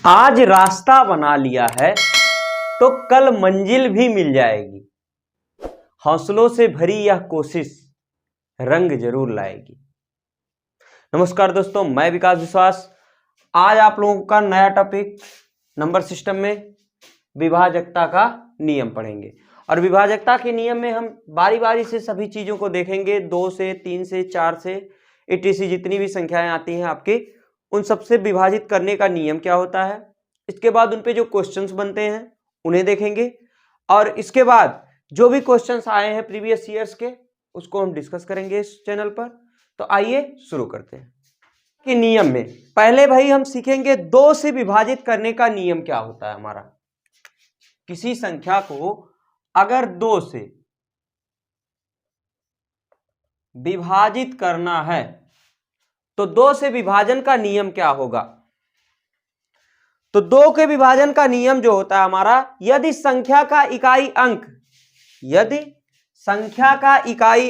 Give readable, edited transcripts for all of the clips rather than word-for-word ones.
आज रास्ता बना लिया है तो कल मंजिल भी मिल जाएगी। हौसलों से भरी यह कोशिश रंग जरूर लाएगी। नमस्कार दोस्तों, मैं विकास विश्वास। आज आप लोगों का नया टॉपिक नंबर सिस्टम में विभाजकता का नियम पढ़ेंगे। और विभाजकता के नियम में हम बारी बारी से सभी चीजों को देखेंगे। 2 से 3 से 4 से etc जितनी भी संख्याएं आती हैं आपकी, उन सबसे विभाजित करने का नियम क्या होता है। इसके बाद उन पे जो क्वेश्चंस बनते हैं उन्हें देखेंगे। और इसके बाद जो भी क्वेश्चंस आए हैं प्रीवियस ईयर्स के, उसको हम डिस्कस करेंगे इस चैनल पर। तो आइए शुरू करते हैं। कि नियम में पहले भाई हम सीखेंगे 2 से विभाजित करने का नियम क्या होता है हमारा। किसी संख्या को अगर 2 से विभाजित करना है तो 2 से विभाजन का नियम क्या होगा। तो 2 के विभाजन का नियम जो होता है हमारा, यदि संख्या का इकाई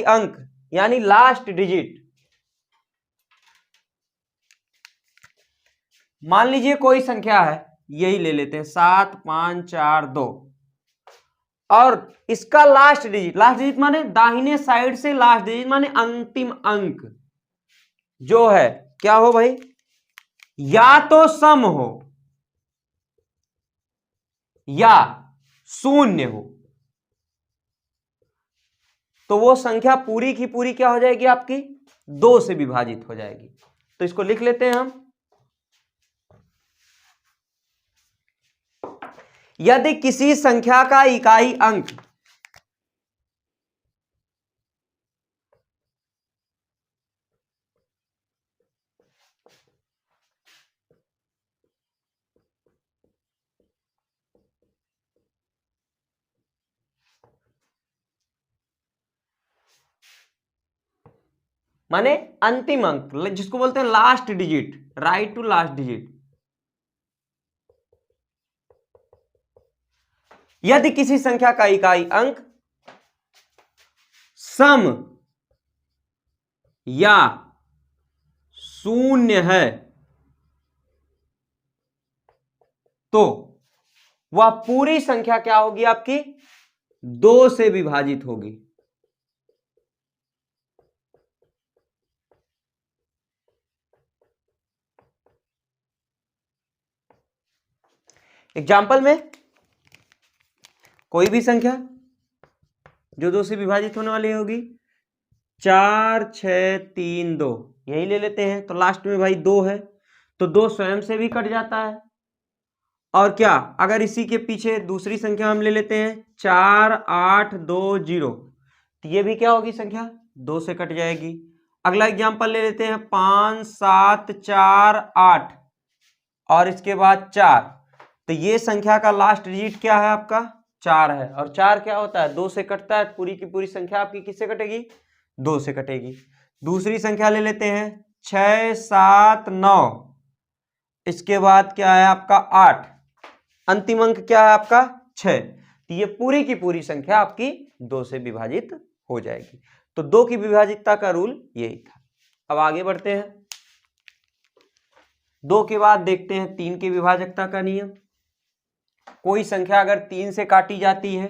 अंक यानी लास्ट डिजिट, मान लीजिए कोई संख्या है, यही ले लेते हैं 7542, और इसका लास्ट डिजिट माने दाहिने साइड से लास्ट डिजिट माने अंतिम अंक जो है क्या हो भाई, या तो सम हो या शून्य हो, तो वो संख्या पूरी की पूरी क्या हो जाएगी आपकी, 2 से विभाजित हो जाएगी। तो इसको लिख लेते हैं हम। यदि किसी संख्या का इकाई अंक माने अंतिम अंक, जिसको बोलते हैं last digit, right to last digit, यदि किसी संख्या का इकाई अंक सम या शून्य है तो वह पूरी संख्या क्या होगी आपकी, 2 से विभाजित होगी। एग्जाम्पल में कोई भी संख्या जो 2 से विभाजित होने वाली होगी, 4 6 3 2, यही ले लेते हैं। तो लास्ट में भाई 2 है तो 2 स्वयं से भी कट जाता है। और क्या, अगर इसी के पीछे दूसरी संख्या हम ले लेते हैं 4 8 2 0, तो ये भी क्या होगी, संख्या 2 से कट जाएगी। अगला एग्जाम्पल ले लेते हैं 5 7 4 8 और इसके बाद 4, तो ये संख्या का लास्ट डिजिट क्या है आपका, 4 है। और 4 क्या होता है, 2 से कटता है। पूरी की पूरी संख्या आपकी किससे कटेगी, 2 से कटेगी। दूसरी संख्या ले लेते हैं 6 7 9, इसके बाद क्या है आपका 8, अंतिम अंक क्या है आपका 6, तो ये पूरी की पूरी संख्या आपकी 2 से विभाजित हो जाएगी। तो 2 की विभाजितता का रूल यही था। अब आगे बढ़ते हैं। 2 के बाद देखते हैं 3 की विभाजकता का नियम। कोई संख्या अगर 3 से काटी जाती है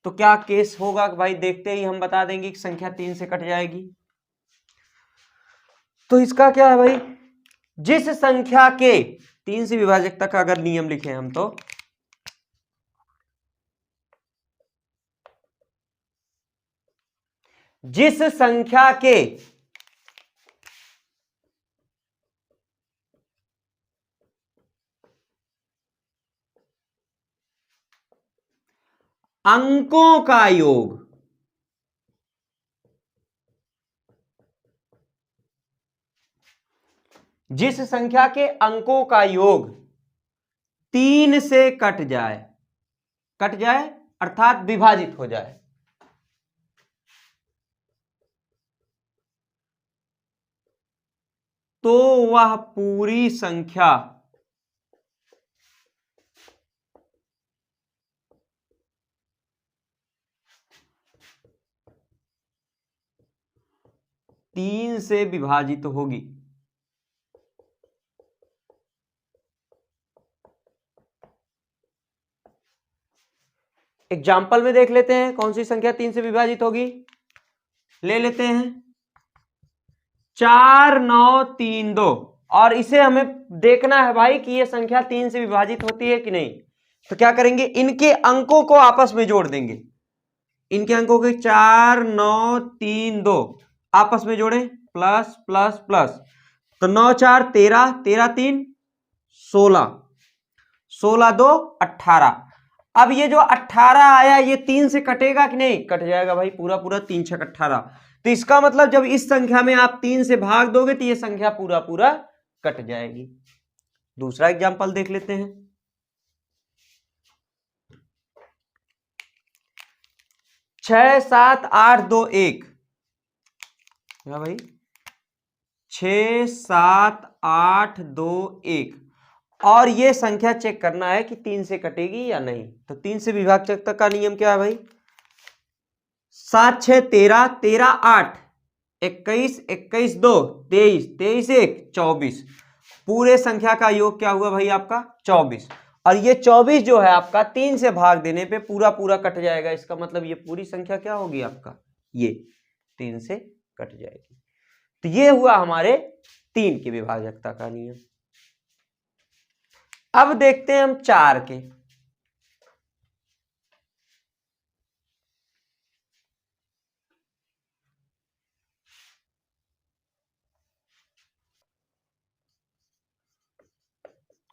तो क्या केस होगा भाई, देखते ही हम बता देंगे कि संख्या 3 से कट जाएगी। तो इसका क्या है भाई, जिस संख्या के 3 से विभाजकता का अगर नियम लिखे हम, तो जिस संख्या के अंकों का योग जिस संख्या के अंकों का योग 3 से कट जाए अर्थात विभाजित हो जाए, तो वह पूरी संख्या 3 से विभाजित होगी। एग्जाम्पल में देख लेते हैं कौन सी संख्या 3 से विभाजित होगी। ले लेते हैं 4 9 3 2 और इसे हमें देखना है भाई कि ये संख्या 3 से विभाजित होती है कि नहीं। तो क्या करेंगे, इनके अंकों को आपस में जोड़ देंगे। इनके अंकों के 4 9 3 2 आपस में जोड़ें, प्लस प्लस प्लस, तो 9 4 13, 13 3 16, 16 2 18। अब ये जो 18 आया ये 3 से कटेगा कि नहीं, कट जाएगा भाई, पूरा पूरा 3 6 18। तो इसका मतलब जब इस संख्या में आप 3 से भाग दोगे तो ये संख्या पूरा पूरा कट जाएगी। दूसरा एग्जांपल देख लेते हैं। 6 7 8 2 1, क्या भाई 6 7 8 2 1, और ये संख्या चेक करना है कि 3 से कटेगी या नहीं। तो 3 से विभाजकता का नियम क्या है भाई, 7 6 13, 13 8 21, 21 2 23, 23 1 24, पूरे संख्या का योग क्या हुआ भाई आपका 24। और ये 24 जो है आपका 3 से भाग देने पे पूरा पूरा कट जाएगा। इसका मतलब ये पूरी संख्या क्या होगी आपका, ये 3 से कट जाएगी। तो ये हुआ हमारे 3 की विभाजकता का नियम। अब देखते हैं हम 4 के।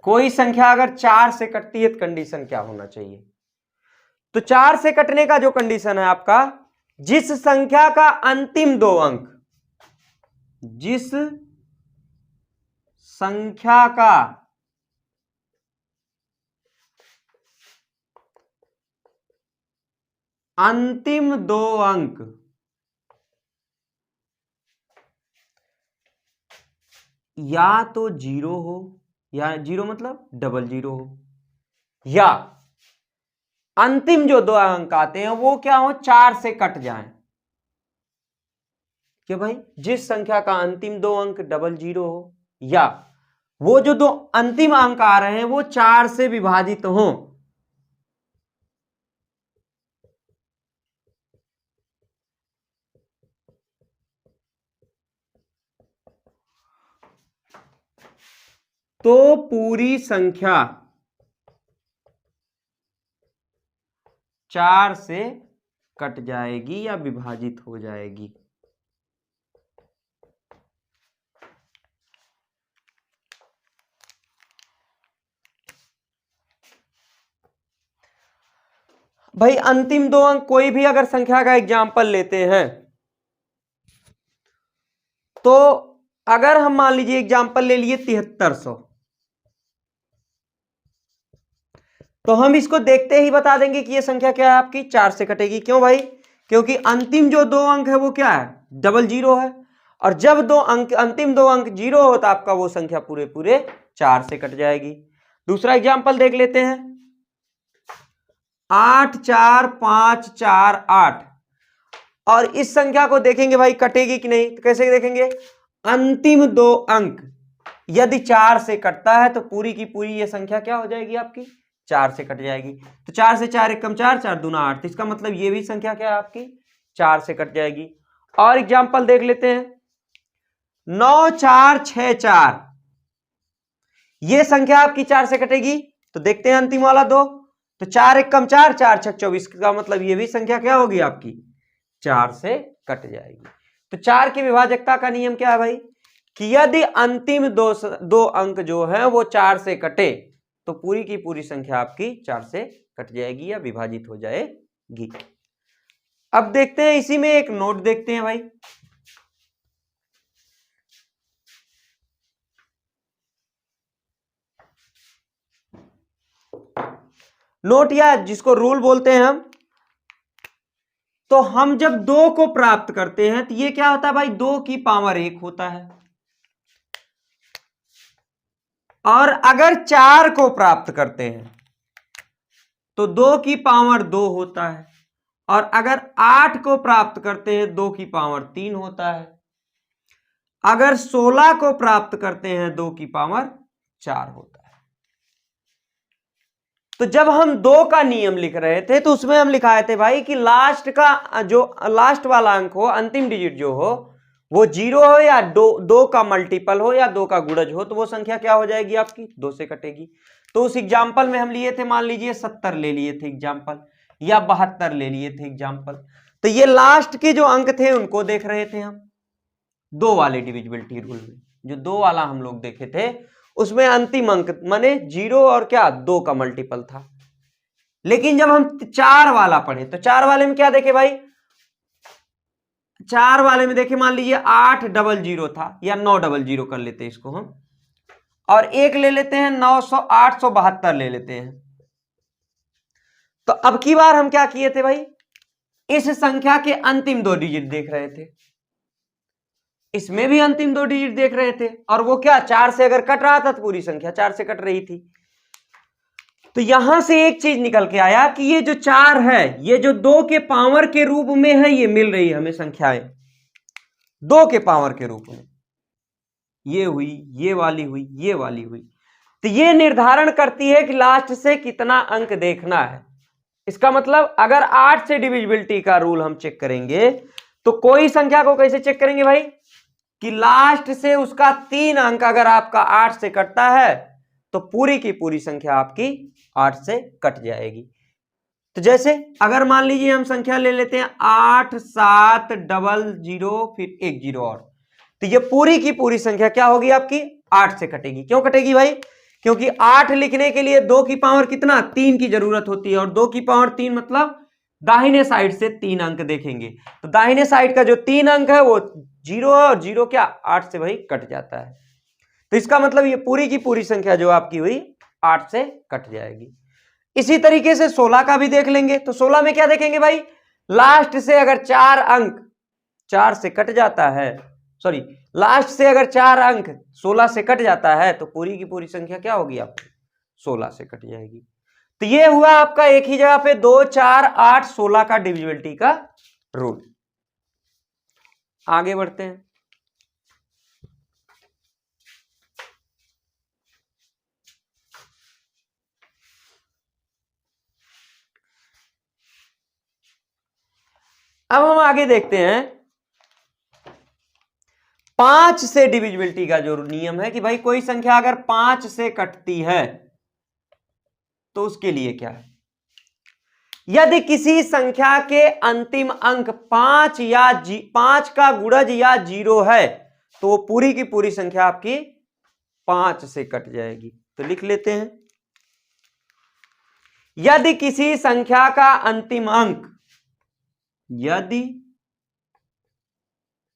कोई संख्या अगर 4 से कटती है तो कंडीशन क्या होना चाहिए। तो 4 से कटने का जो कंडीशन है आपका, जिस संख्या का अंतिम 2 अंक, जिस संख्या का अंतिम 2 अंक या तो 0 हो, या 0 मतलब डबल 0 हो, या अंतिम जो 2 अंक आते हैं वो क्या हो, 4 से कट जाएं। कि भाई जिस संख्या का अंतिम 2 अंक डबल 0 हो, या वो जो 2 अंतिम अंक आ रहे हैं वो 4 से विभाजित हो। तो पूरी संख्या 4 से कट जाएगी या विभाजित हो जाएगी। भाई अंतिम 2 अंक कोई भी अगर संख्या का एग्जाम्पल लेते हैं, तो अगर हम मान लीजिए एग्जाम्पल ले लिए 7300, तो हम इसको देखते ही बता देंगे कि ये संख्या क्या है आपकी 4 से कटेगी। क्यों भाई, क्योंकि अंतिम जो 2 अंक है वो क्या है, डबल 0 है, और जब 2 अंक अंतिम 2 अंक 0 हो तो आपका वो संख्या पूरे पूरे 4 से कट जाएगी। दूसरा एग्जाम्पल देख लेते हैं 8 4 5 4 8, और इस संख्या को देखेंगे भाई कटेगी कि नहीं। तो कैसे देखेंगे, अंतिम 2 अंक यदि 4 से कटता है तो पूरी की पूरी ये संख्या क्या हो जाएगी आपकी 4 से कट जाएगी। तो 4 से 4 1 कम 4, 4 दूना 8, तो इसका मतलब ये भी संख्या क्या है आपकी 4 से कट जाएगी। और एग्जाम्पल देख लेते हैं 9 4 6 4, ये संख्या आपकी 4 से कटेगी। तो देखते हैं अंतिम वाला 2, तो 4 1 कम 4, 4 6 24, का मतलब ये भी संख्या क्या होगी आपकी 4 से कट जाएगी। तो 4 की विभाजकता का नियम क्या है भाई, कि यदि अंतिम 2 अंक जो है वो 4 से कटे तो पूरी की पूरी संख्या आपकी 4 से कट जाएगी या विभाजित हो जाएगी। अब देखते हैं इसी में एक नोट देखते हैं भाई। नोट या जिसको रूल बोलते हैं हम, तो हम जब 2 को प्राप्त करते हैं तो ये क्या होता है भाई 2 की पावर 1 होता है, और अगर 4 को प्राप्त करते हैं तो 2 की पावर 2 होता है, और अगर 8 को प्राप्त करते हैं 2 की पावर 3 होता है, अगर 16 को प्राप्त करते हैं 2 की पावर 4 होता है। तो जब हम 2 का नियम लिख रहे थे तो उसमें हम लिखाए थे भाई कि लास्ट का जो लास्ट वाला अंक हो, अंतिम डिजिट जो हो, वो 0 हो या 2 का मल्टीपल हो या 2 का गुणज हो, तो वो संख्या क्या हो जाएगी आपकी, 2 से कटेगी। तो उस एग्जाम्पल में हम लिए थे, मान लीजिए 70 ले लिए थे एग्जाम्पल, या 72 ले लिए थे एग्जाम्पल। तो ये लास्ट के जो अंक थे उनको देख रहे थे हम 2 वाले डिविजिबिलिटी रूल में। जो 2 वाला हम लोग देखे थे उसमें अंतिम अंक माने 0 और क्या 2 का मल्टीपल था। लेकिन जब हम 4 वाला पढ़े तो 4 वाले में क्या देखे भाई, 4 वाले में देखे मान लीजिए 800 था, या 900 कर लेते हैं इसको हम, और एक ले लेते हैं 872 ले लेते हैं। तो अब की बार हम क्या किए थे भाई, इस संख्या के अंतिम 2 डिजिट देख रहे थे, इसमें भी अंतिम 2 डिजिट देख रहे थे, और वो क्या 4 से अगर कट रहा था तो पूरी संख्या 4 से कट रही थी। तो यहां से एक चीज निकल के आया कि ये जो 4 है ये जो 2 के पावर के रूप में है, ये मिल रही है हमें संख्याएं 2 के पावर के रूप में, ये हुई, ये वाली हुई, ये वाली हुई। तो ये निर्धारण करती है कि लास्ट से कितना अंक देखना है। इसका मतलब अगर 8 से डिविजिबिलिटी का रूल हम चेक करेंगे तो कोई संख्या को कैसे चेक करेंगे भाई, कि लास्ट से उसका 3 अंक अगर आपका 8 से कटता है तो पूरी की पूरी संख्या आपकी 8 से कट जाएगी। तो जैसे अगर मान लीजिए हम संख्या ले लेते हैं 8700 फिर 1 0 और, तो ये पूरी की पूरी संख्या क्या होगी आपकी 8 से कटेगी। क्यों कटेगी भाई, क्योंकि 8 लिखने के लिए 2 की पावर कितना 3 की जरूरत होती है, और 2 की पावर 3 मतलब दाहिने साइड से 3 अंक देखेंगे, तो दाहिने साइड का जो 3 अंक है वो 0 है, और 0 क्या 8 से भाई कट जाता है। तो इसका मतलब ये पूरी की पूरी संख्या जो आपकी हुई 8 से कट जाएगी। इसी तरीके से 16 का भी देख लेंगे। तो 16 में क्या देखेंगे भाई, लास्ट से अगर 4 अंक 4 से कट जाता है, सॉरी लास्ट से अगर 4 अंक 16 से कट जाता है तो पूरी की पूरी संख्या क्या होगी आपकी 16 से कट जाएगी। तो ये हुआ आपका एक ही जगह पे 2 4 8 16 का डिविजिबिलिटी का रूल। आगे बढ़ते हैं। अब हम आगे देखते हैं 5 से डिविजिबिलिटी का जो नियम है कि भाई कोई संख्या अगर 5 से कटती है तो उसके लिए क्या है। यदि किसी संख्या के अंतिम अंक 5 या 5 का गुणज या 0 है तो वो पूरी की पूरी संख्या आपकी 5 से कट जाएगी। तो लिख लेते हैं, यदि किसी संख्या का अंतिम अंक, यदि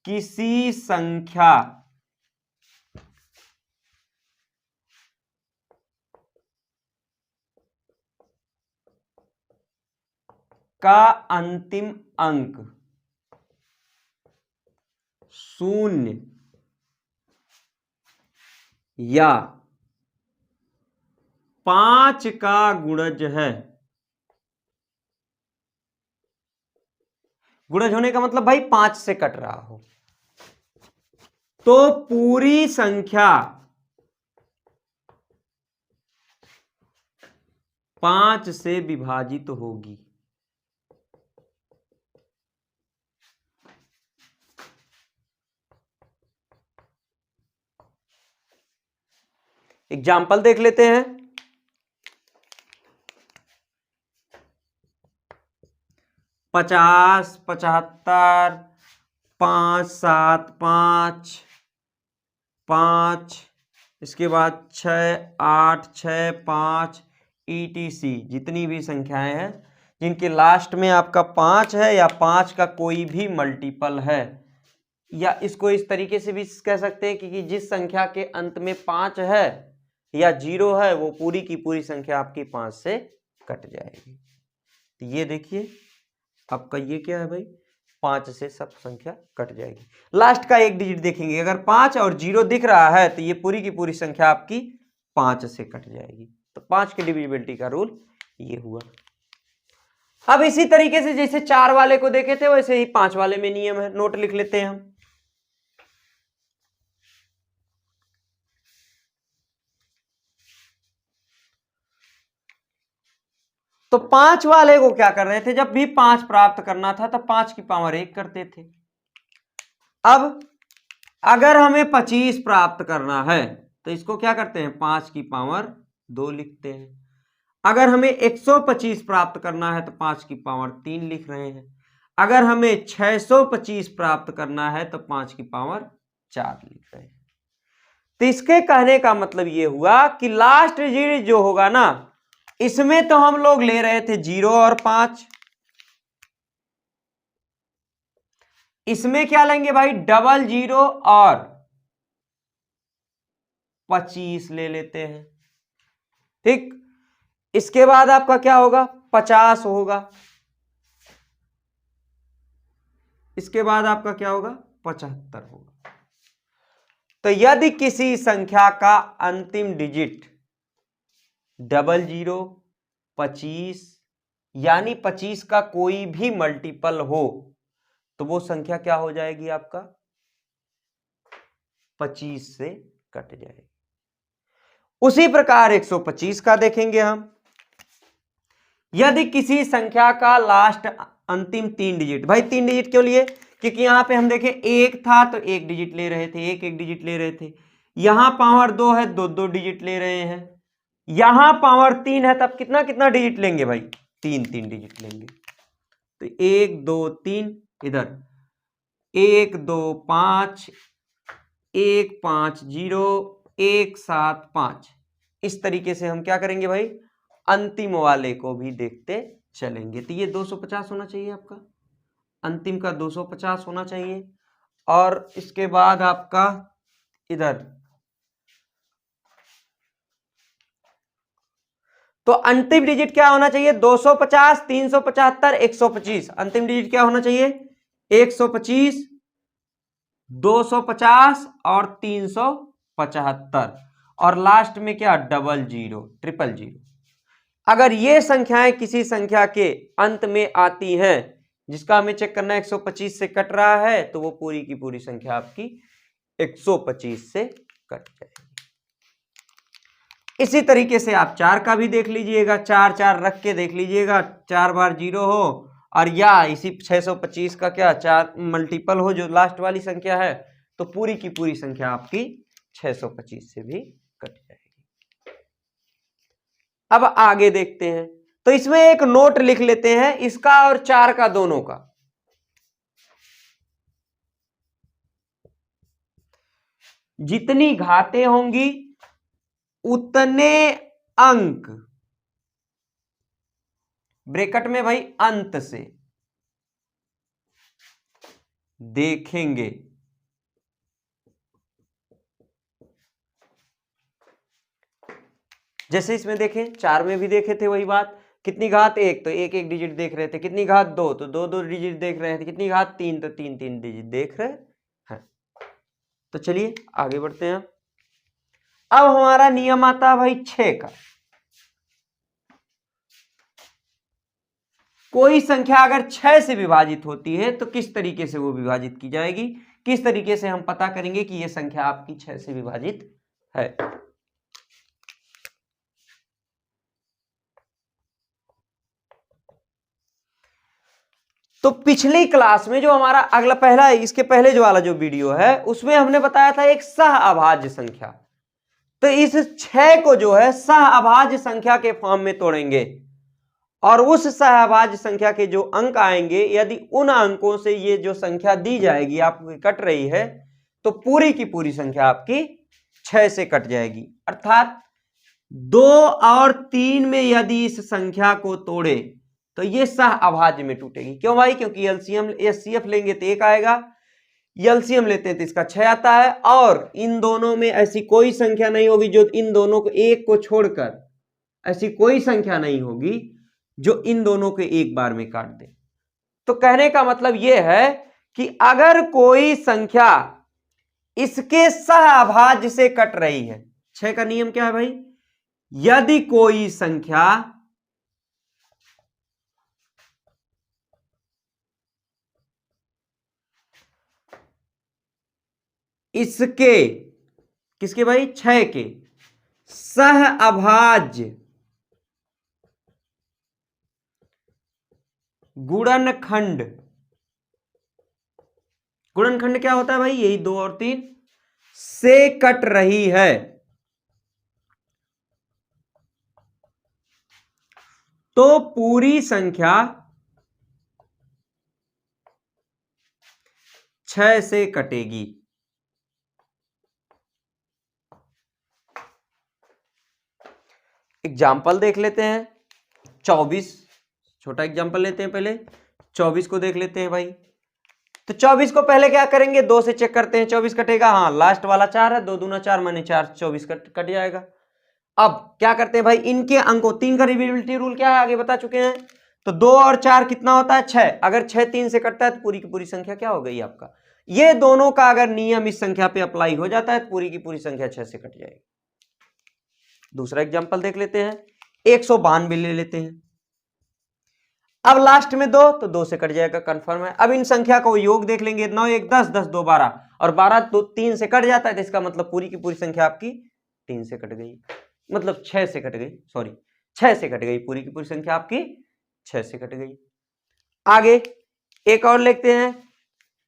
किसी संख्या का अंतिम अंक 0 या 5 का गुणज है, गुणज होने का मतलब भाई 5 से कट रहा हो, तो पूरी संख्या 5 से विभाजित होगी। एग्जाम्पल देख लेते हैं। 50 75 5 7 5 5, इसके बाद 6 8 6 5 ETC जितनी भी संख्याएं हैं जिनके लास्ट में आपका 5 है या 5 का कोई भी मल्टीपल है, या इसको इस तरीके से भी कह सकते हैं कि जिस संख्या के अंत में 5 है या 0 है वो पूरी की पूरी संख्या आपकी 5 से कट जाएगी। तो ये देखिए आपका ये क्या है भाई 5 से सब संख्या कट जाएगी। लास्ट का एक डिजिट देखेंगे, अगर 5 और 0 दिख रहा है तो ये पूरी की पूरी संख्या आपकी 5 से कट जाएगी। तो 5 की डिविजिबिलिटी का रूल ये हुआ। अब इसी तरीके से जैसे 4 वाले को देखे थे वैसे ही 5 वाले में नियम है, नोट लिख लेते हैं हम। तो 5 वाले को क्या कर रहे थे, जब भी 5 प्राप्त करना था तब 5 की पावर 1 करते थे। अब अगर हमें 25 प्राप्त करना है तो इसको क्या करते हैं, 5 की पावर 2 लिखते हैं। अगर हमें 125 प्राप्त करना है तो 5 की पावर 3 लिख रहे हैं। अगर हमें 625 प्राप्त करना है तो 5 की पावर 4 लिख रहे हैं। तो इसके कहने का मतलब ये हुआ कि लास्ट डिजिट जो होगा ना, इसमें तो हम लोग ले रहे थे 0 और 5, इसमें क्या लेंगे भाई, डबल 0 और 25 ले लेते हैं। ठीक, इसके बाद आपका क्या होगा, 50 होगा, इसके बाद आपका क्या होगा, 75 होगा। तो यदि किसी संख्या का अंतिम डिजिट 00, 25 यानी 25 का कोई भी मल्टीपल हो तो वो संख्या क्या हो जाएगी, आपका 25 से कट जाएगी। उसी प्रकार 125 का देखेंगे हम। यदि किसी संख्या का लास्ट अंतिम 3 डिजिट, भाई 3 डिजिट क्यों लिए, क्योंकि यहां पे हम देखें 1 था तो 1 डिजिट ले रहे थे, 1 डिजिट ले रहे थे। यहां पावर 2 है, 2 डिजिट ले रहे हैं। यहां पावर 3 है तब कितना कितना डिजिट लेंगे भाई, 3 डिजिट लेंगे। तो 1 2 3, इधर 1 2 5, 1 5 0, 1 7 5। इस तरीके से हम क्या करेंगे भाई, अंतिम वाले को भी देखते चलेंगे। तो ये 250 होना चाहिए आपका, अंतिम का 250 होना चाहिए। और इसके बाद आपका इधर तो अंतिम डिजिट क्या होना चाहिए, 250, 375, 125। अंतिम डिजिट क्या होना चाहिए, 125, 250 और 375। और लास्ट में क्या, 00, 000। अगर ये संख्याएं किसी संख्या के अंत में आती हैं जिसका हमें चेक करना है 125 से कट रहा है, तो वो पूरी की पूरी संख्या आपकी 125 से कट जाएगी। इसी तरीके से आप 4 का भी देख लीजिएगा, 4 4 रख के देख लीजिएगा, 4 बार 0 हो, और या इसी 625 का क्या 4 मल्टीपल हो जो लास्ट वाली संख्या है, तो पूरी की पूरी संख्या आपकी 625 से भी कट जाएगी। अब आगे देखते हैं, तो इसमें एक नोट लिख लेते हैं, इसका और 4 का दोनों का। जितनी घातें होंगी उतने अंक ब्रैकेट में भाई अंत से देखेंगे। जैसे इसमें देखें, 4 में भी देखे थे वही बात, कितनी घात 1 तो 1 1 डिजिट देख रहे थे, कितनी घात 2 तो 2 2 डिजिट देख रहे थे, कितनी घात 3 तो 3 3 डिजिट देख रहे हैं। तो चलिए आगे बढ़ते हैं। अब हमारा नियम आता है भाई 6 का। कोई संख्या अगर 6 से विभाजित होती है तो किस तरीके से वो विभाजित की जाएगी, किस तरीके से हम पता करेंगे कि ये संख्या आपकी 6 से विभाजित है। तो पिछली क्लास में जो हमारा अगला पहला, इसके पहले जो वाला जो वीडियो है उसमें हमने बताया था एक सह अभाज्य संख्या। तो इस 6 को जो है सह अभाज्य संख्या के फॉर्म में तोड़ेंगे, और उस सहअभाज्य संख्या के जो अंक आएंगे, यदि उन अंकों से ये जो संख्या दी जाएगी आपको कट रही है, तो पूरी की पूरी संख्या आपकी 6 से कट जाएगी। अर्थात 2 और 3 में यदि इस संख्या को तोड़े तो ये सहअभाज्य में टूटेगी। क्यों भाई, क्योंकि एलसीएम एचसीएफ लेंगे तो 1 आएगा, एलसीएम लेते हैं तो इसका 6 आता है, और इन दोनों में ऐसी कोई संख्या नहीं होगी जो इन दोनों को, एक को छोड़कर ऐसी कोई संख्या नहीं होगी जो इन दोनों को एक बार में काट दे। तो कहने का मतलब यह है कि अगर कोई संख्या इसके सहअभाज्य से कट रही है, 6 का नियम क्या है भाई, यदि कोई संख्या इसके, किसके भाई, 6 के सहअभाज्य गुणनखंड, गुणनखंड क्या होता है भाई, यही 2 और 3 से कट रही है, तो पूरी संख्या 6 से कटेगी। एग्जाम्पल देख लेते हैं। 24, छोटा एग्जाम्पल लेते हैं, पहले 24 को देख लेते हैं भाई। तो 24 को पहले क्या करेंगे, 2 से चेक करते हैं, 24 कटेगा, हाँ लास्ट वाला 4 है, 2 दूना 4 माने 4, 24 कट जाएगा। अब क्या करते हैं भाई, इनके अंकों, 3 का डिविजिबिलिटी रूल क्या है आगे बता चुके हैं, तो 2 और 4 कितना होता है 6, अगर 6 3 से कटता है तो पूरी की पूरी संख्या क्या हो गई आपका, ये दोनों का अगर नियम इस संख्या पे अप्लाई हो जाता है तो पूरी की पूरी संख्या 6 से कट जाएगी। दूसरा एग्जांपल देख लेते हैं, 192 ले लेते हैं। अब लास्ट में 2 तो 2 से कट जाएगा, कंफर्म है। अब इन संख्या को योग देख लेंगे, 9 1 10, 10 2 12, और 12 तो 3 से कट जाता है, तो इसका मतलब पूरी की पूरी संख्या आपकी 3 से कट गई, मतलब 6 से कट गई, सॉरी 6 से कट गई, पूरी की पूरी संख्या आपकी 6 से कट गई। आगे एक और लिखते हैं,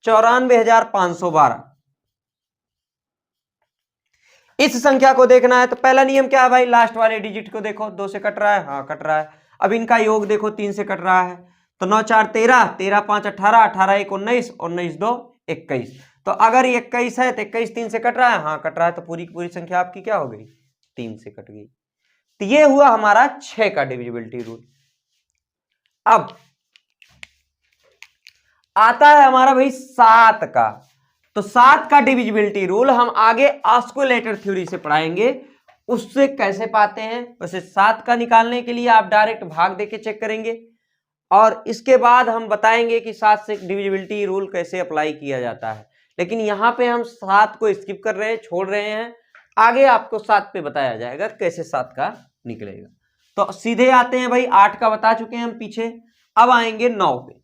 94,512। इस संख्या को देखना है तो पहला नियम क्या है भाई, लास्ट वाले डिजिट को देखो, 2 से कट रहा है, हाँ कट रहा है। अब इनका योग देखो, 3 से कट रहा है, तो 9 4 13, 13 5 18, 18 1 19, 19 2 21। तो अगर 21 है तो 21 3 से कट रहा है, हाँ कट रहा है, तो पूरी की पूरी संख्या आपकी क्या हो गई, 3 से कट गई। तो ये हुआ हमारा 6 का डिविजिबिलिटी रूल। अब आता है हमारा भाई 7 का, तो 7 का डिविजिबिलिटी रूल हम आगे ऑस्कुलेटर थ्योरी से पढ़ाएंगे, उससे कैसे पाते हैं। वैसे 7 का निकालने के लिए आप डायरेक्ट भाग देके चेक करेंगे, और इसके बाद हम बताएंगे कि 7 से डिविजिबिलिटी रूल कैसे अप्लाई किया जाता है। लेकिन यहां पे हम 7 को स्किप कर रहे हैं, छोड़ रहे हैं, आगे आपको 7 पे बताया जाएगा कैसे 7 का निकलेगा। तो सीधे आते हैं भाई, 8 का बता चुके हैं हम पीछे, अब आएंगे 9 पे।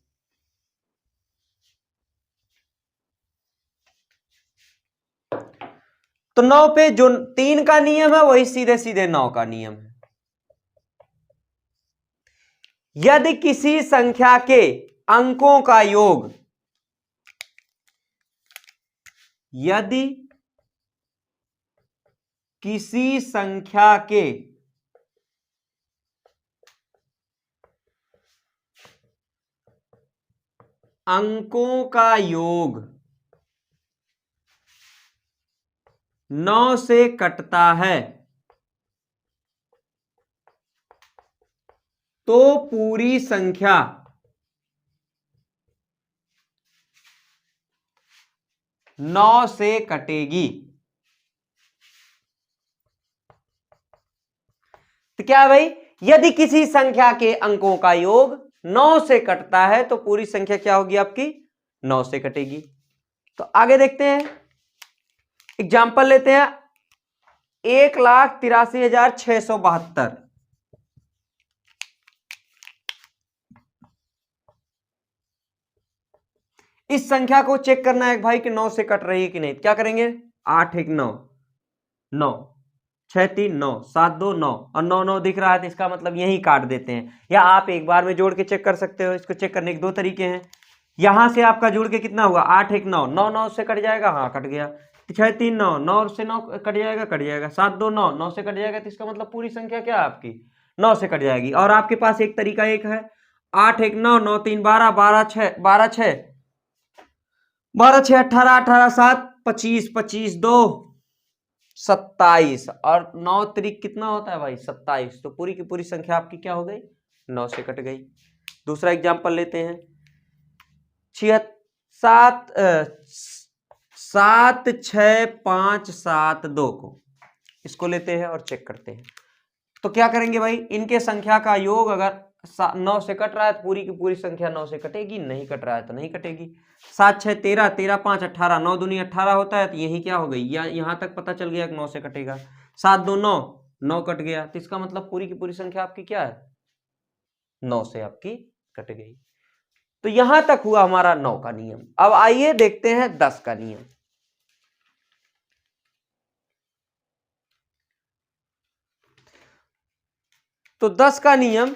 तो 9 पे जो 3 का नियम है वही सीधे सीधे 9 का नियम है। यदि किसी संख्या के अंकों का योग, यदि किसी संख्या के अंकों का योग 9 से कटता है तो पूरी संख्या 9 से कटेगी। तो क्या है भाई, यदि किसी संख्या के अंकों का योग 9 से कटता है तो पूरी संख्या क्या होगी आपकी, 9 से कटेगी। तो आगे देखते हैं, एग्जाम्पल लेते हैं, 1,83,672। इस संख्या को चेक करना है भाई कि 9 से कट रही है कि नहीं। क्या करेंगे, 8 1 9, 9 6 3 9, 7 2 9, और 9 9 दिख रहा है तो इसका मतलब यही काट देते हैं, या आप एक बार में जोड़ के चेक कर सकते हो। इसको चेक करने के 2 तरीके हैं, यहां से आपका जुड़ के कितना हुआ, 8 1 9, 9 9 से कट जाएगा, हाँ कट गया। 6 3 9, 9 से 9 कट जाएगा, कट जाएगा। 7 2 9, 9 से कट जाएगा, तो इसका मतलब पूरी संख्या क्या है आपकी, 9 से कट जाएगी। और आपके पास एक तरीका एक है, 8 1 9, 9 3 12, 12 6 12 6 12 6 18, 18 7 25, 25 2 27, और 9 त्रिक कितना होता है भाई, 27। तो पूरी की पूरी संख्या आपकी क्या हो गई, 9 से कट गई। दूसरा एग्जांपल लेते हैं, 7 6 5 7 2 को, इसको लेते हैं और चेक करते हैं। तो क्या करेंगे भाई, इनके संख्या का योग अगर 9 से कट रहा है तो पूरी की पूरी संख्या 9 से कटेगी, नहीं कट रहा है तो नहीं कटेगी। 7 6 13, 13 5 18, 9 दूनी 18 होता है, तो यही क्या हो गई, या यहां तक पता चल गया कि 9 से कटेगा। 7 2 9, 9 कट गया, तो इसका मतलब पूरी की पूरी संख्या आपकी क्या है, 9 से आपकी कट गई। तो यहां तक हुआ हमारा 9 का नियम। अब आइए देखते हैं 10 का नियम। तो 10 का नियम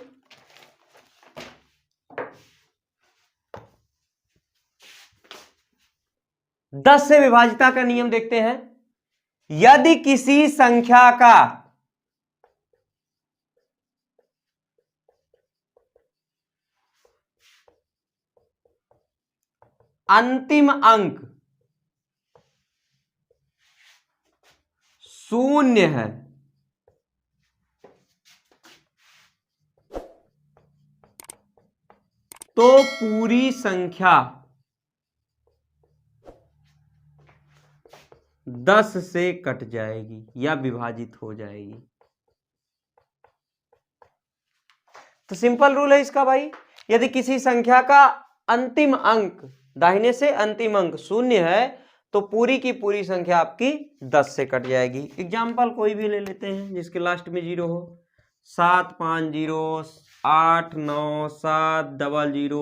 10 से विभाजिता का नियम देखते हैं। यदि किसी संख्या का अंतिम अंक 0 है तो पूरी संख्या 10 से कट जाएगी या विभाजित हो जाएगी। तो सिंपल रूल है इसका भाई, यदि किसी संख्या का अंतिम अंक, दाहिने से अंतिम अंक 0 है तो पूरी की पूरी संख्या आपकी 10 से कट जाएगी। एग्जाम्पल कोई भी ले लेते हैं जिसके लास्ट में 0 हो। 7 5 0, 8 9 7 0 0,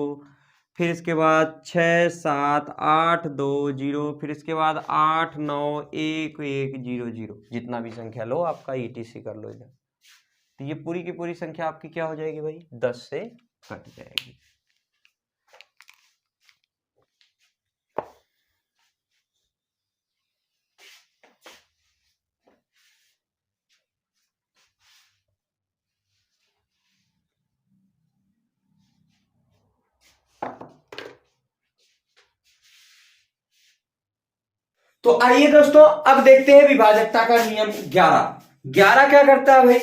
फिर इसके बाद 6 7 8 2 0, फिर इसके बाद 8 9 1 1 0 0, जितना भी संख्या लो आपका ETC कर लो इधर। तो ये पूरी की पूरी संख्या आपकी क्या हो जाएगी भाई, 10 से कट जाएगी। तो आइए दोस्तों अब देखते हैं विभाजकता का नियम 11। 11 क्या करता है भाई,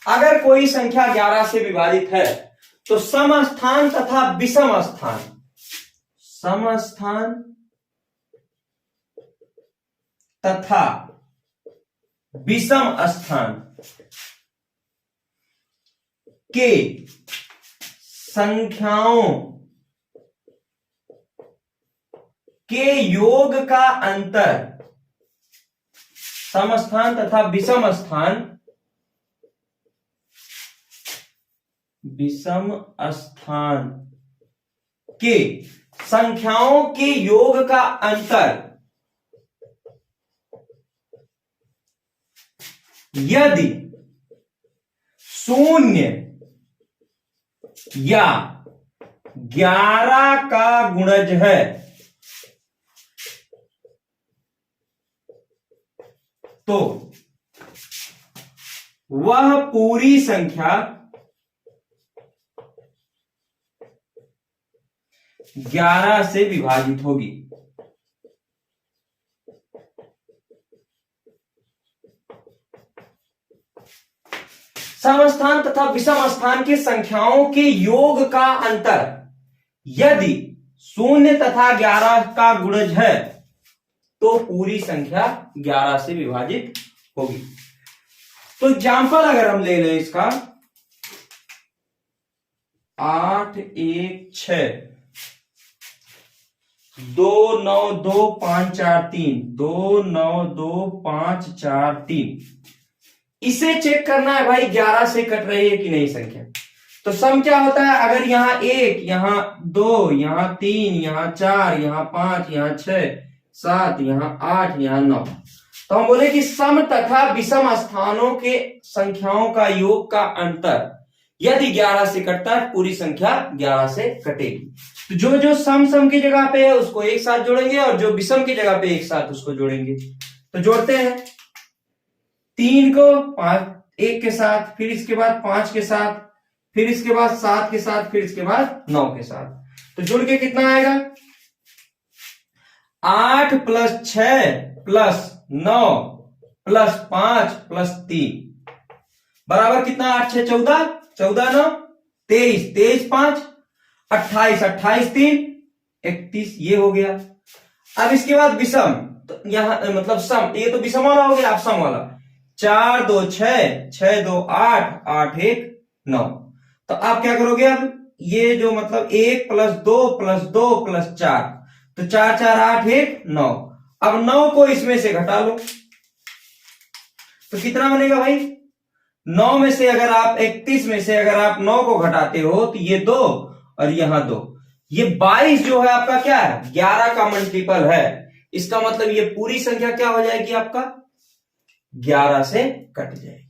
अगर कोई संख्या 11 से विभाजित है तो समस्थान तथा विषम स्थान, समस्थान तथा विषम स्थान के संख्याओं के योग का अंतर, समस्थान तथा विषम स्थान, विषम स्थान के संख्याओं के योग का अंतर यदि 0 या 11 का गुणज है तो वह पूरी संख्या 11 से विभाजित होगी। समस्थान तथा विषम स्थान की संख्याओं के योग का अंतर यदि 0 तथा 11 का गुणज है तो पूरी संख्या 11 से विभाजित होगी। तो एग्जाम्पल अगर हम ले लें इसका 8 1 6, 2 9 2 5 4 3, 2 9 2 5 4 3, इसे चेक करना है भाई 11 से कट रही है कि नहीं संख्या। तो सम क्या होता है, अगर यहाँ 1, यहाँ 2, यहाँ 3, यहाँ 4, यहाँ 5, यहाँ 6 7, यहाँ 8, यहाँ 9, तो हम बोले कि सम तथा विषम स्थानों के संख्याओं का योग का अंतर यदि 11 से कटता है पूरी संख्या 11 से कटेगी। तो जो जो सम की जगह पे है उसको एक साथ जोड़ेंगे और जो विषम की जगह पे एक साथ उसको जोड़ेंगे। तो जोड़ते हैं 3 को 5 1 के साथ, फिर इसके बाद 5 के साथ, फिर इसके बाद 7 के साथ, फिर इसके बाद 9 के साथ। तो जुड़ के कितना आएगा 8 + 6 + 9 + 5 + 3 बराबर कितना 8 6 14, 14 9 23, 23 5 28, 28 3 31, ये हो गया। अब इसके बाद विषम, तो यहां मतलब सम, ये तो विषम वाला हो गया, आप सम वाला 4 2 6, 6 2 8, 8 1 9। तो आप क्या करोगे, अब ये जो मतलब 1 + 2 + 2 + 4, तो 4 4 8 1 9। अब 9 को इसमें से घटा लो तो कितना बनेगा भाई, 9 में से अगर आप 31 में से अगर आप 9 को घटाते हो तो ये 2 और यहां 2, ये 22 जो है आपका क्या है 11 का मल्टीपल है। इसका मतलब ये पूरी संख्या क्या हो जाएगी आपका 11 से कट जाएगी।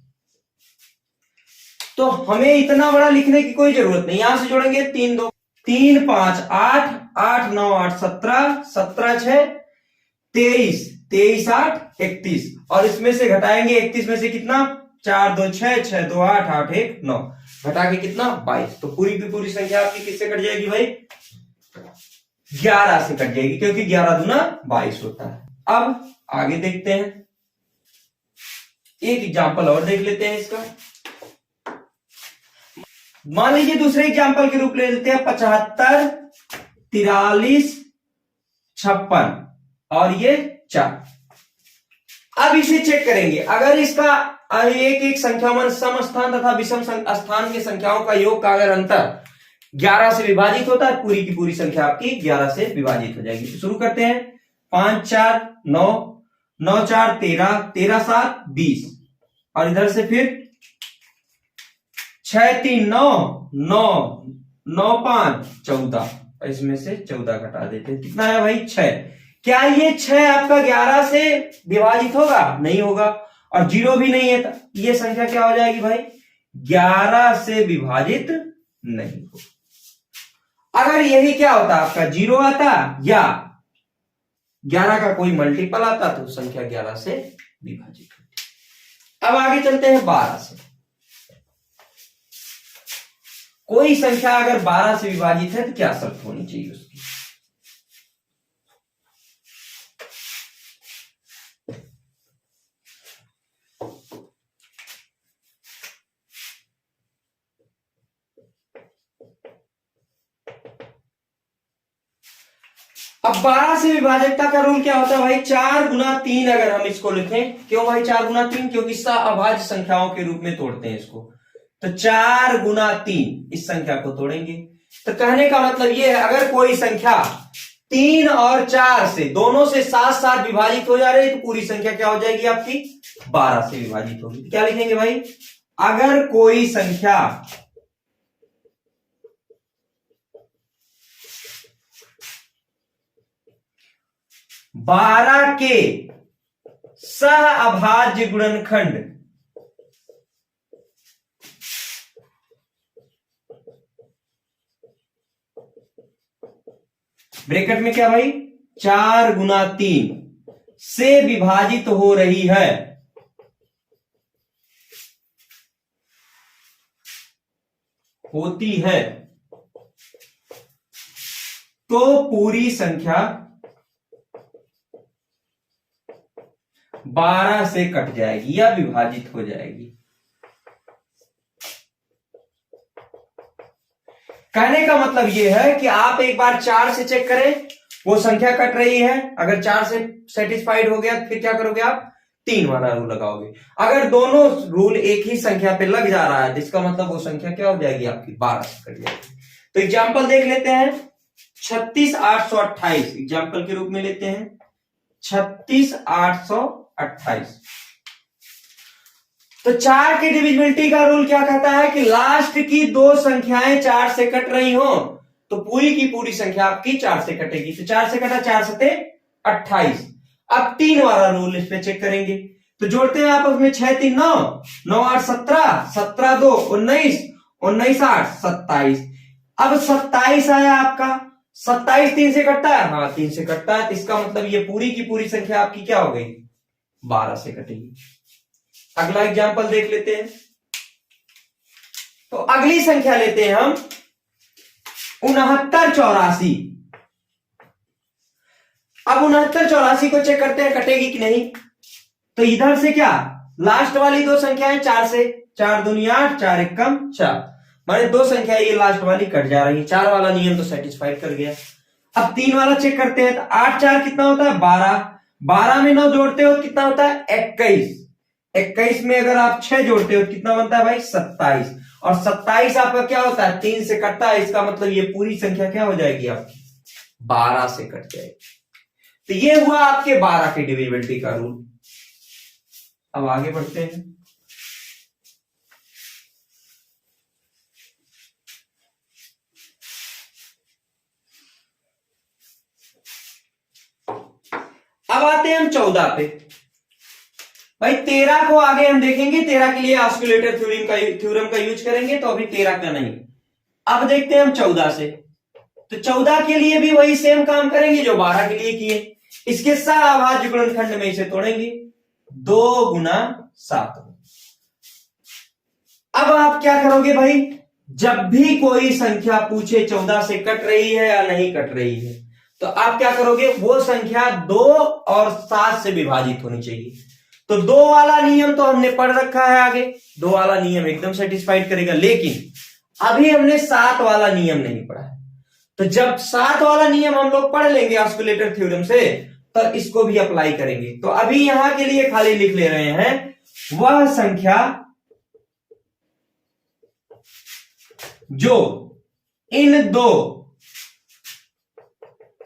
तो हमें इतना बड़ा लिखने की कोई जरूरत नहीं, यहां से जोड़ेंगे 3 2 3 5 8 8 9 8 17 17 6 23, 23 8 31, और इसमें से घटाएंगे 31 में से कितना, 4 2 6, 6 2 8, 8 1 9, घटा के कितना 22। तो पूरी की पूरी संख्या आपकी किससे कट जाएगी भाई, 11 से कट जाएगी, क्योंकि 11 दूना 22 होता है। अब आगे देखते हैं, एक एग्जाम्पल और देख लेते हैं इसका। मान लीजिए दूसरे एग्जाम्पल के रूप ले लेते हैं 75 43 56 और ये 4। अब इसे चेक करेंगे, अगर इसका एक एक संख्या मान सम स्थान तथा विषम स्थान के संख्याओं का योग का अगर अंतर 11 से विभाजित होता है, पूरी की पूरी संख्या आपकी 11 से विभाजित हो जाएगी। तो शुरू करते हैं, 5 4 9, 9 4 13, 13 7 20, और इधर से फिर 6 3 9, 9 9 5 14, इसमें से 14 घटा देते हैं, कितना है भाई 6। क्या ये 6 आपका 11 से विभाजित होगा, नहीं होगा, और 0 भी नहीं है, तो ये संख्या क्या हो जाएगी भाई, 11 से विभाजित नहीं होगा। अगर यही क्या होता आपका 0 आता या 11 का कोई मल्टीपल आता तो संख्या 11 से विभाजित होती। अब आगे चलते हैं 12 से। कोई संख्या अगर 12 से विभाजित है तो क्या शर्त होनी चाहिए उसकी, अब 12 से विभाजकता का रूल क्या होता है भाई, 4 गुना 3 अगर हम इसको लिखें, क्यों भाई 4 गुना 3, क्योंकि अभाज्य संख्याओं के रूप में तोड़ते हैं इसको, तो 4 गुना 3 इस संख्या को तोड़ेंगे। तो कहने का मतलब ये है, अगर कोई संख्या 3 और 4 से दोनों से साथ साथ विभाजित हो जा रही है तो पूरी संख्या क्या हो जाएगी आपकी, 12 से विभाजित होगी। तो क्या लिखेंगे भाई, अगर कोई संख्या 12 के सह अभाज्य गुणनखंड ब्रैकेट में क्या भाई 4 गुना 3 से विभाजित हो रही है, होती है, तो पूरी संख्या 12 से कट जाएगी या विभाजित हो जाएगी। कहने का मतलब यह है कि आप एक बार 4 से चेक करें, वो संख्या कट रही है, अगर 4 से सेटिस्फाइड हो गया फिर क्या करोगे आप, 3 वाला रूल लगाओगे। अगर दोनों रूल एक ही संख्या पे लग जा रहा है तो इसका मतलब वो संख्या क्या हो जाएगी आपकी, 12 से कट जाएगी। तो एग्जाम्पल देख लेते हैं, 36 828 एग्जाम्पल के रूप में लेते हैं, 36 828। तो 4 की डिविजिबिलिटी का रूल क्या कहता है कि लास्ट की दो संख्याएं 4 से कट रही हो तो पूरी की पूरी संख्या आपकी 4 से कटेगी। तो 4 से कटा, 4 सते 28। अब 3 वाला रूल इस पे चेक करेंगे, तो जोड़ते हैं आपस में, 6 3 9, 9 8 17, 17 2 19, 19 8 27। अब 27 आया आपका, 27 3 से कटता है, हाँ 3 से कटता है, तो इसका मतलब ये पूरी की पूरी संख्या आपकी क्या हो गई, 12 से कटेगी। अगला एग्जाम्पल देख लेते हैं, तो अगली संख्या लेते हैं हम 69 84। अब 69 84 को चेक करते हैं कटेगी कि नहीं। तो इधर से क्या, लास्ट वाली दो संख्याएं 4 से, 4 दूनी 8, 4 1 कम 4, माने दो संख्या ये लास्ट वाली कट जा रही है, 4 वाला नियम तो सेटिस्फाइड कर गया। अब 3 वाला चेक करते हैं, तो 8 4 कितना होता है 12, 12 में 9 जोड़ते हो कितना होता है 21, 21 में अगर आप 6 जोड़ते हो कितना बनता है भाई 27, और 27 आपका क्या होता है 3 से कटता है, इसका मतलब ये पूरी संख्या क्या हो जाएगी आपकी 12 से कट जाएगी। तो ये हुआ आपके 12 की डिविजिबिलिटी का रूल। अब आगे बढ़ते हैं, अब आते हैं हम 14 पे। भाई 13 को आगे हम देखेंगे, 13 के लिए ऑस्किलेटर थ्योरम का यूज करेंगे, तो अभी 13 का नहीं। अब देखते हैं हम 14 से, तो 14 के लिए भी वही सेम काम करेंगे जो 12 के लिए किए। इसके सहअभाज्य गुणनखंड में इसे तोड़ेंगे, 2 गुना 7। अब आप क्या करोगे भाई, जब भी कोई संख्या पूछे 14 से कट रही है या नहीं कट रही है, तो आप क्या करोगे, वो संख्या 2 और 7 से विभाजित होनी चाहिए। तो 2 वाला नियम तो हमने पढ़ रखा है आगे, 2 वाला नियम एकदम सेटिस्फाइड करेगा, लेकिन अभी हमने 7 वाला नियम नहीं पढ़ा है। तो जब 7 वाला नियम हम लोग पढ़ लेंगे ऑस्कुलेटर थ्योरम से, तो इसको भी अप्लाई करेंगे। तो अभी यहां के लिए खाली लिख ले रहे हैं, वह संख्या जो इन 2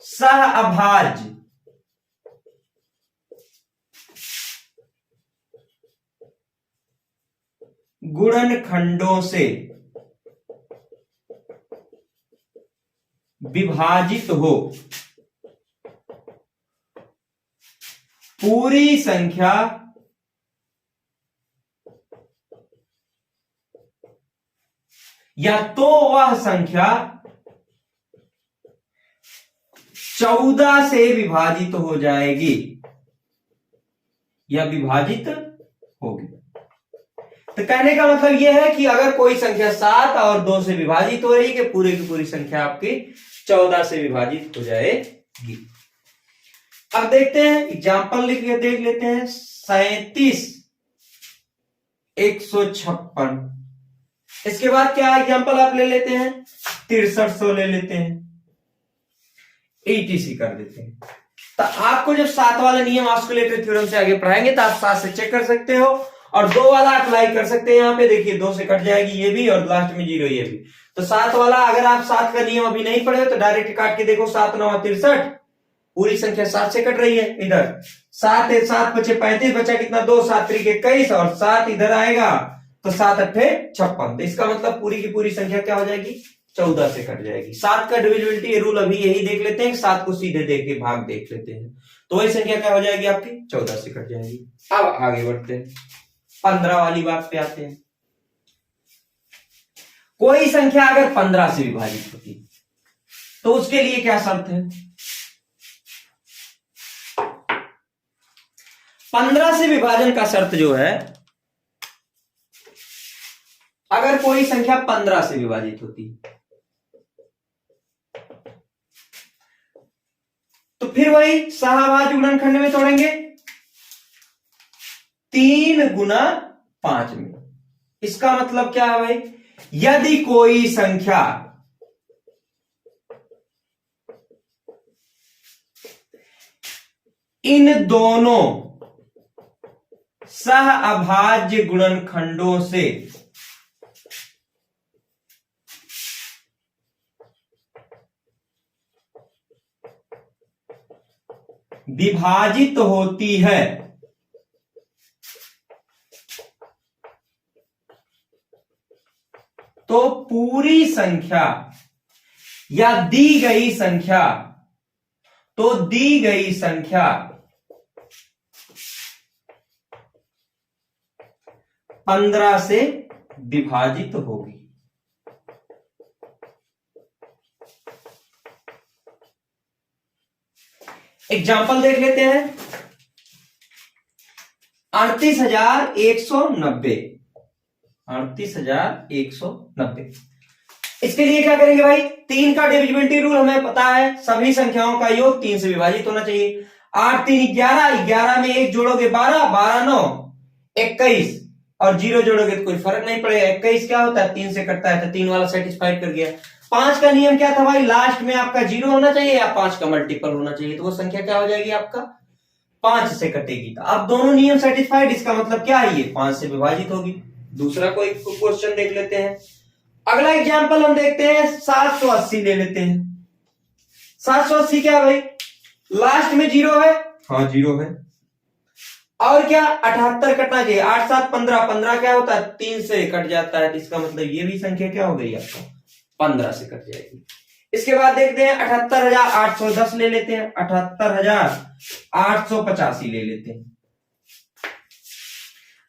सहअभाज्य गुणनखंडों से विभाजित हो, पूरी संख्या या तो वह संख्या 14 से विभाजित हो जाएगी या विभाजित होगी। तो कहने का मतलब यह है कि अगर कोई संख्या 7 और 2 से विभाजित हो रही है, कि पूरी की पूरी संख्या आपकी 14 से विभाजित हो जाएगी। अब देखते हैं एग्जाम्पल लिख के देख लेते हैं। 37 156, इसके बाद क्या एग्जाम्पल आप ले लेते हैं, 6300 ले लेते हैं, ETC कर देते हैं। तो आपको जब 7 वाला नियम ऑस्कुलेटर थ्योरम से आगे पढ़ाएंगे तो आप 7 से चेक कर सकते हो, और 2 वाला अप्लाई कर सकते हैं। यहाँ पे देखिए 2 से कट जाएगी ये भी, और लास्ट में 0 ये भी। तो 7 वाला अगर आप 7 का नियम अभी नहीं पढ़े तो डायरेक्ट काट के देखो, 7 9 63, पूरी संख्या 7 से कट रही है। इधर 7 है, 7 बचे 35, बचा कितना 2, 7 3 21, और 7 इधर आएगा तो 7 8 56। तो इसका मतलब पूरी की पूरी संख्या क्या हो जाएगी, 14 से कट जाएगी। 7 का डिविजिबिलिटी रूल अभी यही देख लेते हैं, 7 को सीधे देख के भाग देख लेते हैं, तो वही संख्या क्या हो जाएगी आपकी, 14 से कट जाएगी। अब आगे बढ़ते हैं, 15 वाली बात पे आते हैं। कोई संख्या अगर 15 से विभाजित होती तो उसके लिए क्या शर्त है, 15 से विभाजन का शर्त जो है, अगर कोई संख्या 15 से विभाजित होती तो फिर वही सहअभाज्य गुणनखंड में तोड़ेंगे, 3 गुना 5 में। इसका मतलब क्या है भाई, यदि कोई संख्या इन दोनों सहअभाज्य गुणनखंडों से विभाजित होती है तो पूरी संख्या या दी गई संख्या, तो दी गई संख्या 15 से विभाजित होगी। एग्जाम्पल देख लेते हैं, 38,190, 38,190। इसके लिए क्या करेंगे भाई, 3 का डिविजिबिलिटी रूल हमें पता है, सभी संख्याओं का योग 3 से विभाजित होना चाहिए। 8 3 11, 11 में 1 जोड़ोगे 12, 12 9 21, और 0 जोड़ोगे तो कोई फर्क नहीं पड़ेगा। 21 क्या होता है, 3 से कटता है, तो 3 वाला सेटिस्फाइड कर गया। 5 का नियम क्या था भाई, लास्ट में आपका 0 होना चाहिए या 5 का मल्टीपल होना चाहिए, तो वो संख्या क्या हो जाएगी आपका, 5 से कटेगी। तो अब दोनों नियम सेटिस्फाइड, इसका मतलब क्या है, ये 5 से विभाजित होगी। दूसरा कोई क्वेश्चन देख लेते हैं। अगला एग्जाम्पल हम देखते हैं, 780 ले लेते हैं। 780 क्या भाई, लास्ट में 0 है, हाँ 0 है, और क्या 78 कटना चाहिए, 8 7 15, 15 क्या होता है, 3 से कट जाता है, तो इसका मतलब ये भी संख्या क्या हो गई आपका, 15 से कट जाएगी। इसके बाद देखते हैं 78,810 ले लेते हैं, 78,885 ले लेते हैं।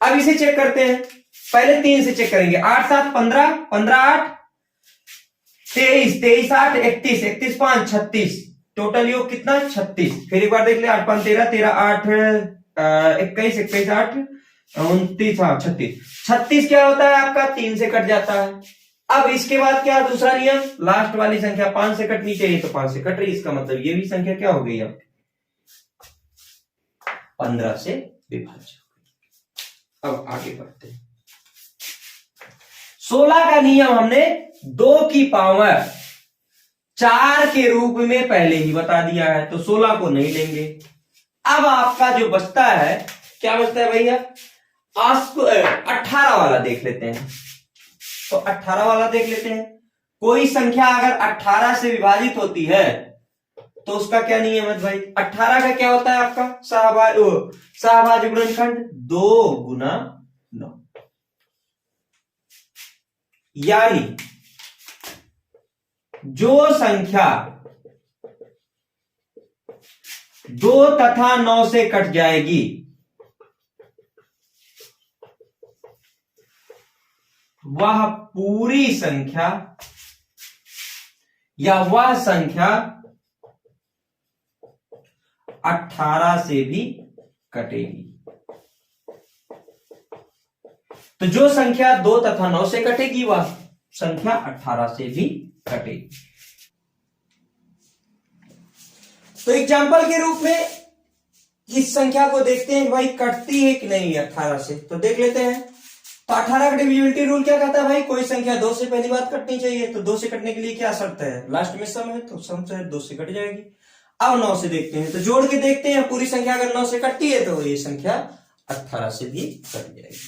अब इसे चेक करते हैं, पहले 3 से चेक करेंगे, 8 7 15, 15 8 23, 23 8 31, 31 5 36, टोटल योग कितना 36। फिर एक बार देख ले, 8 5 13, 13 8 21, 21 8 29, हाँ 36। 36 क्या होता है आपका 3 से कट जाता है। अब इसके बाद क्या दूसरा नियम, लास्ट वाली संख्या 5 से कटनी चाहिए तो 5 से कट रही, इसका मतलब ये भी संख्या क्या हो गई आपकी 15 से विभाज्य। अब आगे बढ़ते हैं। 16 का नियम हमने 2 की पावर 4 के रूप में पहले ही बता दिया है, तो 16 को नहीं लेंगे। अब आपका जो बचता है, क्या बचता है भैया, 18 वाला देख लेते हैं। तो 18 वाला देख लेते हैं। कोई संख्या अगर 18 से विभाजित होती है तो उसका क्या नियम है भाई, 18 का क्या होता है आपका सहभाज्य गुणनखंड 2 गुना 9, यानी जो संख्या 2 तथा 9 से कट जाएगी वह पूरी संख्या या वह संख्या 18 से भी कटेगी। तो जो संख्या 2 तथा 9 से कटेगी वह संख्या 18 से भी कटेगी। तो एग्जाम्पल के रूप में इस संख्या को देखते हैं भाई कटती है कि नहीं 18 से, तो देख लेते हैं। तो 18 का डिविजिबिलिटी रूल क्या कहता है भाई, कोई संख्या 2 से पहली बात कटनी चाहिए, तो 2 से कटने के लिए क्या शर्त है, लास्ट में सम है, तो सम से 2 से कट जाएगी। अब 9 से देखते हैं, तो जोड़ के देखते हैं, पूरी संख्या अगर 9 से कटती है तो ये संख्या 18 से भी कट जाएगी।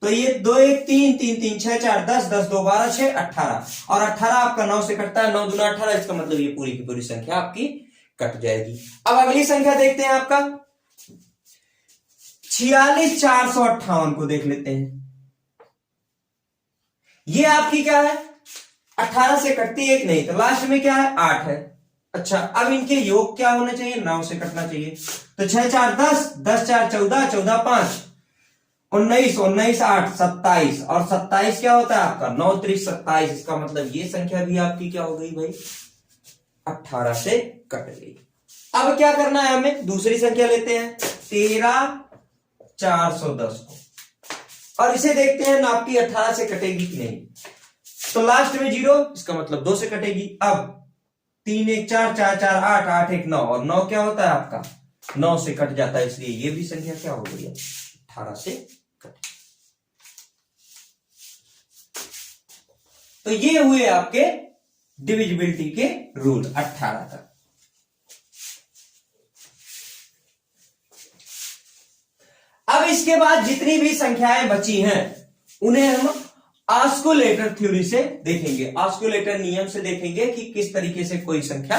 तो ये 2 1 3 3 3 6 4 10 10 2 12 6 18, और 18 आपका 9 से कटता है, 9 दूना 18, इसका मतलब ये पूरी की पूरी संख्या आपकी कट जाएगी। अब अगली संख्या देखते हैं आपका 46458 को देख लेते हैं। ये आपकी क्या है, 18 से कटती है कि नहीं, तो लास्ट में क्या है 8 है। अच्छा, अब इनके योग क्या होने चाहिए, 9 से कटना चाहिए। तो 6 4 10, 10 4 14, 14 5 19, 19 8 27, और 27 क्या होता है आपका 9 3 27, इसका मतलब ये संख्या भी आपकी क्या हो गई भाई 18 से कट गई। अब क्या करना है हमें, दूसरी संख्या लेते हैं 13410 को, और इसे देखते हैं ना आपकी 18 से कटेगी कि नहीं। तो लास्ट में 0, इसका मतलब 2 से कटेगी। अब 3 1 4 4 4 8 8 1 9, और 9 क्या होता है आपका 9 से कट जाता है, इसलिए ये भी संख्या क्या हो गई 18 से कट। तो ये हुए आपके डिविजिबिलिटी के रूल 18 तक। अब इसके बाद जितनी भी संख्याएं बची हैं उन्हें हम ऑस्कुलेटर थ्योरी से देखेंगे, ऑस्कुलेटर नियम से देखेंगे कि किस तरीके से कोई संख्या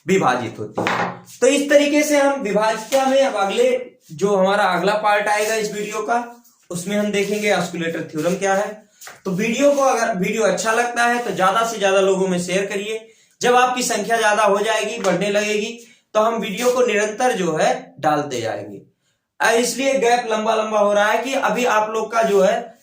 विभाजित होती है। तो इस तरीके से हम विभाज्यता में अब अगले जो हमारा अगला पार्ट आएगा इस वीडियो का, उसमें हम देखेंगे ऑस्कुलेटर थ्योरम क्या है। तो वीडियो को अगर वीडियो अच्छा लगता है तो ज्यादा से ज्यादा लोगों में शेयर करिए। जब आपकी संख्या ज्यादा हो जाएगी, बढ़ने लगेगी, तो हम वीडियो को निरंतर जो है डालते जाएंगे। इसलिए गैप लंबा लंबा हो रहा है कि अभी आप लोग का जो है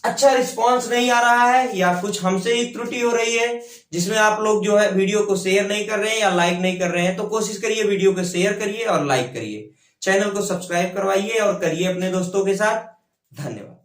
अच्छा रिस्पांस नहीं आ रहा है, या कुछ हमसे ही त्रुटि हो रही है जिसमें आप लोग जो है वीडियो को शेयर नहीं कर रहे हैं या लाइक नहीं कर रहे हैं। तो कोशिश करिए वीडियो को शेयर करिए और लाइक करिए, चैनल को सब्सक्राइब करवाइए और करिए अपने दोस्तों के साथ। धन्यवाद।